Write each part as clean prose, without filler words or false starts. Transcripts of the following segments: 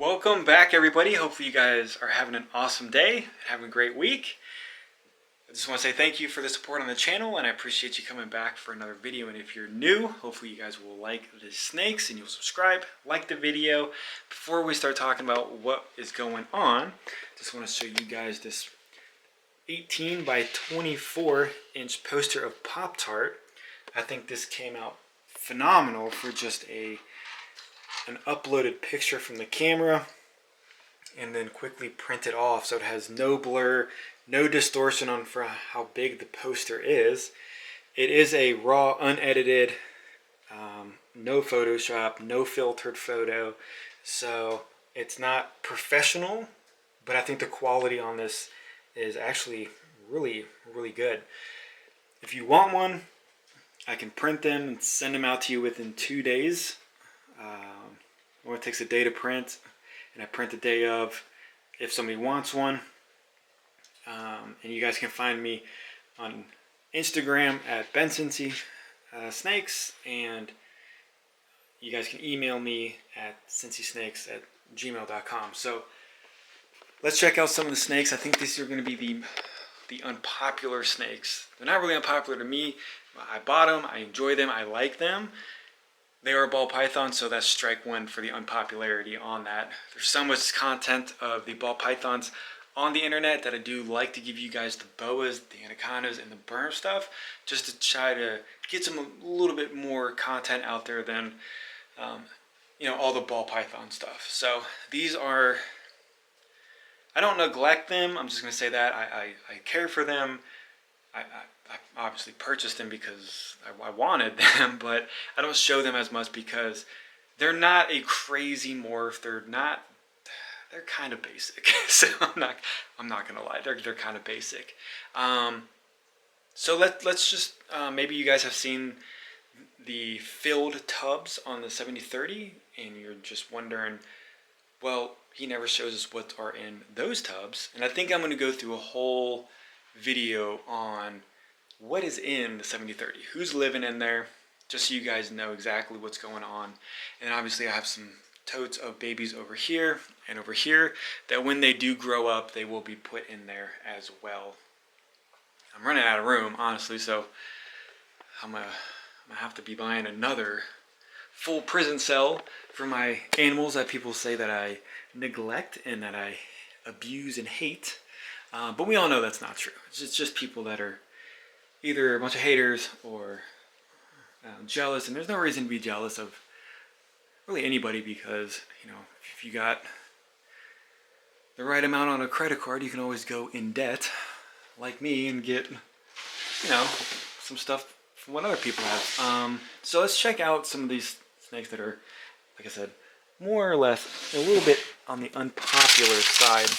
Welcome back, everybody. Hopefully you guys are having an awesome day, having a great week. I just want to say thank you for the support on the channel, and I appreciate you coming back for another video. And if you're new, hopefully you guys will like the snakes and you'll subscribe, like the video. Before we start talking about what is going on, just want to show you guys this 18 by 24 inch poster of Pop-Tart. I think this came out phenomenal for just an uploaded picture from the camera and then quickly print it off, so it has no blur, no distortion on for how big the poster is. It is a raw, unedited, no Photoshop, no filtered photo, so it's not professional, but I think the quality on this is actually really good. If you want one, I can print them and send them out to you within 2 days. It takes a day to print, and I print the day of if somebody wants one. And you guys can find me on Instagram at Cin-city snakes, and you guys can email me at cincitysnakes@gmail.com. So let's check out some of the snakes. I think these are going to be the unpopular snakes. They're not really unpopular to me. I bought them, I enjoy them, I like them. They are ball pythons, so that's strike one for the unpopularity on that. There's so much content of the ball pythons on the internet that I do like to give you guys the boas, the anacondas, and the berm stuff, just to try to get some a little bit more content out there than all the ball python stuff. So these are, I don't neglect them. I'm just going to say that I care for them. I obviously purchased them because I wanted them, but I don't show them as much because they're not a crazy morph. They're kind of basic. So I'm not gonna lie. They're kind of basic. So let's just maybe you guys have seen the filled tubs on the 7030, and you're just wondering, well, he never shows us what are in those tubs, and I think I'm going to go through a whole video on what is in the 7030, who's living in there, just so you guys know exactly what's going on. And obviously I have some totes of babies over here and over here that when they do grow up, they will be put in there as well. I'm running out of room, honestly, so I'm gonna have to be buying another full prison cell for my animals that people say that I neglect and that I abuse and hate. But we all know that's not true. It's just people that are either a bunch of haters or jealous, and there's no reason to be jealous of really anybody, because if you got the right amount on a credit card, you can always go in debt like me and get some stuff from what other people have. So let's check out some of these snakes that are, like I said, more or less a little bit on the unpopular side.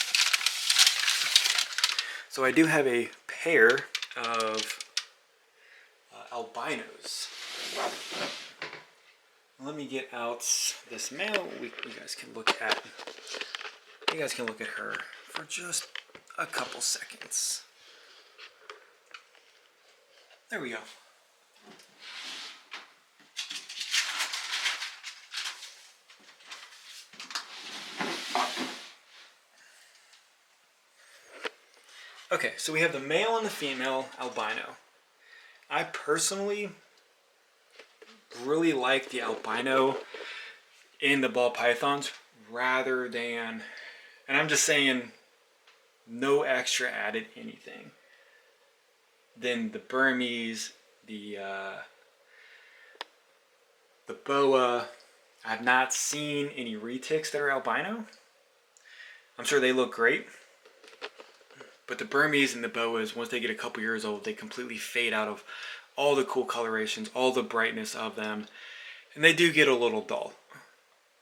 So I do have a pair of albinos. Let me get out this male. You guys can look at her for just a couple seconds. There we go. Okay, so we have the male and the female albino. I personally really like the albino in the ball pythons rather than, and I'm just saying no extra added anything, than the Burmese, the boa. I've not seen any retics that are albino. I'm sure they look great. But the Burmese and the boas, once they get a couple years old, they completely fade out of all the cool colorations, all the brightness of them, and they do get a little dull.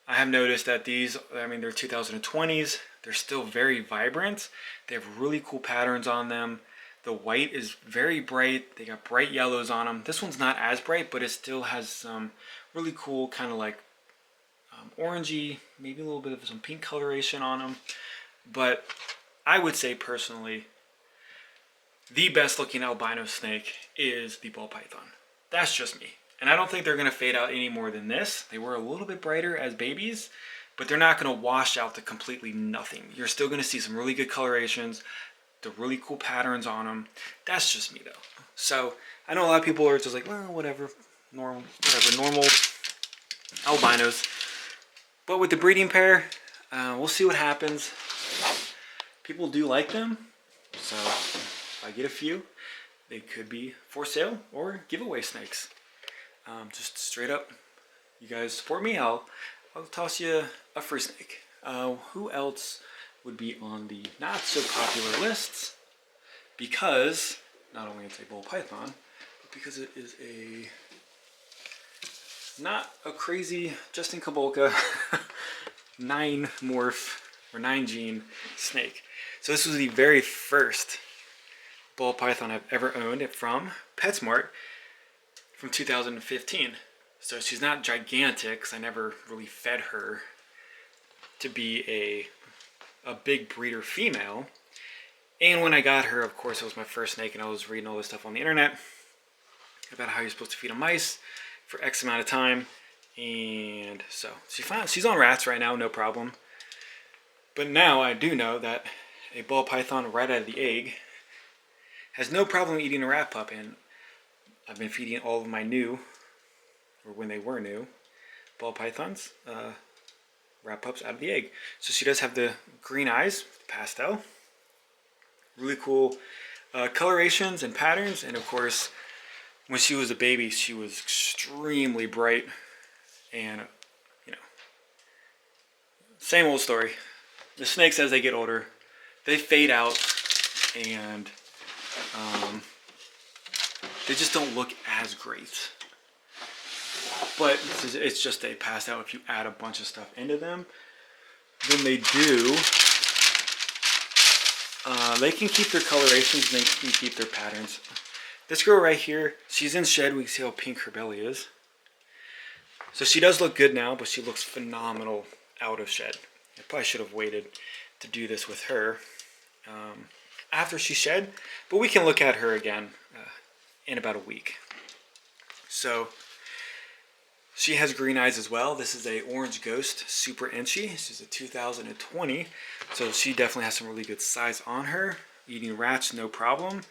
I have noticed that these, they're 2020s, they're still very vibrant. They have really cool patterns on them. The white is very bright. They got bright yellows on them. This one's not as bright, but it still has some really cool kind of like orangey, maybe a little bit of some pink coloration on them. But I would say personally, the best looking albino snake is the ball python. That's just me. And I don't think they're going to fade out any more than this. They were a little bit brighter as babies, but they're not going to wash out to completely nothing. You're still going to see some really good colorations, the really cool patterns on them. That's just me though. So I know a lot of people are just like, well, whatever, normal albinos. But with the breeding pair, we'll see what happens. People do like them, so if I get a few, they could be for sale or giveaway snakes. Just straight up, you guys support me, I'll toss you a free snake. Who else would be on the not so popular lists? Because not only it's a ball python, but because it is a not a crazy Justin Kabolka 9 morph or 9 gene snake. So this was the very first ball python I've ever owned it from PetSmart from 2015. So she's not gigantic because I never really fed her to be a big breeder female. And when I got her, of course, it was my first snake, and I was reading all this stuff on the internet about how you're supposed to feed a mice for X amount of time. And so she's on rats right now, no problem. But now I do know that a ball python right out of the egg has no problem eating a rat pup, and I've been feeding all of my new, or when they were new, ball pythons, rat pups out of the egg. So she does have the green eyes, pastel, really cool colorations and patterns, and of course, when she was a baby, she was extremely bright, and you know, same old story. The snakes, as they get older, they fade out, and they just don't look as great. But it's just a pastel. If you add a bunch of stuff into them, then they do. They can keep their colorations, and they can keep their patterns. This girl right here, she's in shed. We can see how pink her belly is. So she does look good now, but she looks phenomenal out of shed. I probably should have waited to do this with her after she shed, but we can look at her again in about a week. So she has green eyes as well. This is a Orange Ghost Super Enchi. She's a 2020, so she definitely has some really good size on her. Eating rats, no problem.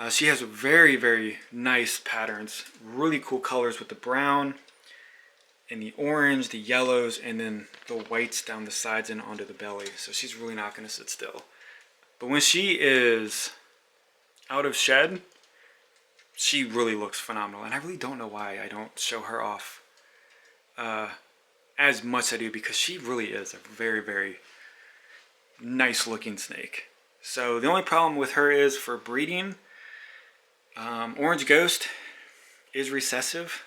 She has very, very nice patterns. Really cool colors with the brown and the orange, the yellows, and then the whites down the sides and onto the belly. So she's really not going to sit still. But when she is out of shed, she really looks phenomenal. And I really don't know why I don't show her off as much as I do, because she really is a very, very nice looking snake. So the only problem with her is for breeding, Orange Ghost is recessive.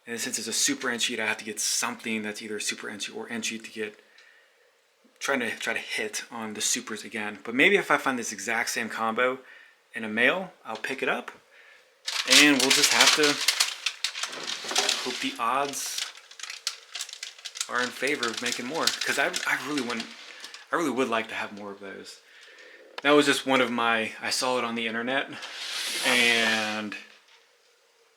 And since it's a Super Enchi, I have to get something that's either Super Enchi or Enchi to get try to hit on the supers again. But maybe if I find this exact same combo in a male, I'll pick it up, and we'll just have to hope the odds are in favor of making more. Because I really would like to have more of those. That was just one of my, I saw it on the internet, and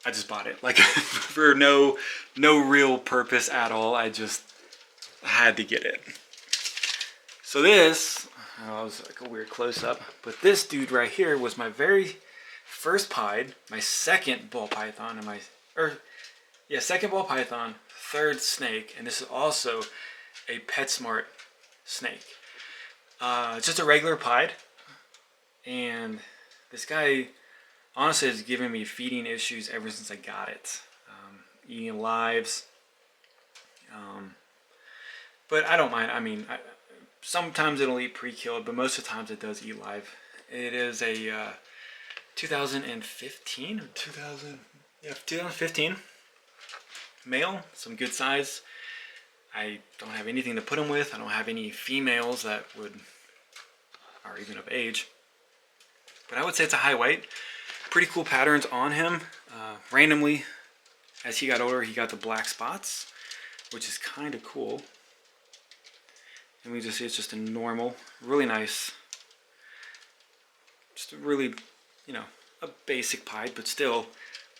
I just bought it, like for no real purpose at all. I just had to get it. So this, oh, it was like a weird close-up, but this dude right here was my very first pied, my second ball python, and second ball python, third snake, and this is also a PetSmart snake. Just a regular pied, and this guy honestly has given me feeding issues ever since I got it. Eating lives. But I don't mind. I mean, sometimes it'll eat pre-killed, but most of the times it does eat live. It is a 2015 or 2015 male, some good size. I don't have anything to put him with. I don't have any females that are even of age. But I would say it's a high weight. Pretty cool patterns on him. Randomly, as he got older, he got the black spots, which is kind of cool. And we just see it's just a normal, really nice, just a really, a basic pied, but still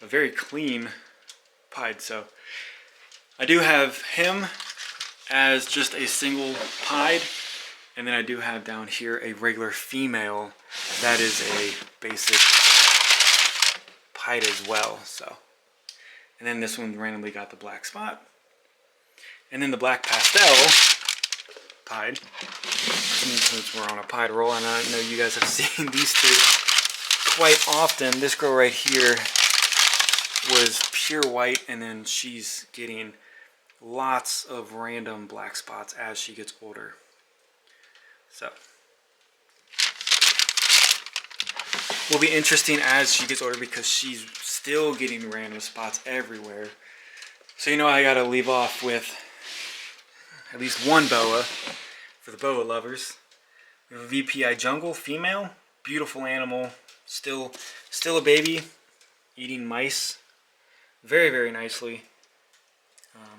a very clean pied. So I do have him as just a single pied. And then I do have down here a regular female that is a basic pied as well. So, and then this one randomly got the black spot. And then the black pastel pied. Since we're on a pied roll, and I know you guys have seen these two quite often. This girl right here was pure white, and then she's getting lots of random black spots as she gets older. So will be interesting as she gets older because she's still getting random spots everywhere. So you know I gotta leave off with at least one boa for the boa lovers. We have a VPI jungle female, beautiful animal, still a baby, eating mice very, very nicely.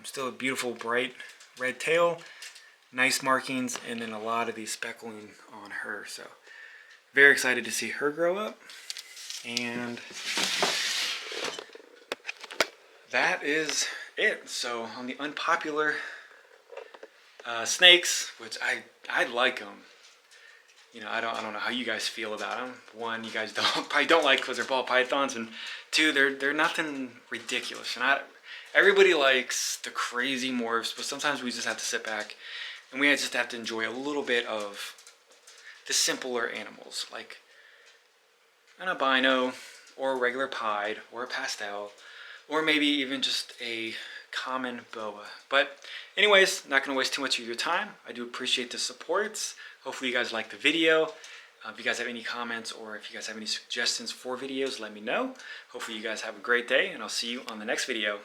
Still a beautiful bright red tail, nice markings, and then a lot of these speckling on her. So very excited to see her grow up. And that is it. So on the unpopular snakes, which I like them. You know, I don't know how you guys feel about them. One, you guys probably don't like because they're ball pythons, and two, they're nothing ridiculous. And everybody likes the crazy morphs, but sometimes we just have to sit back and we just have to enjoy a little bit of the simpler animals, like an albino or a regular pied or a pastel, or maybe even just a common boa. But anyways, not going to waste too much of your time. I do appreciate the supports. Hopefully you guys like the video. If you guys have any comments or if you guys have any suggestions for videos, let me know. Hopefully you guys have a great day, and I'll see you on the next video.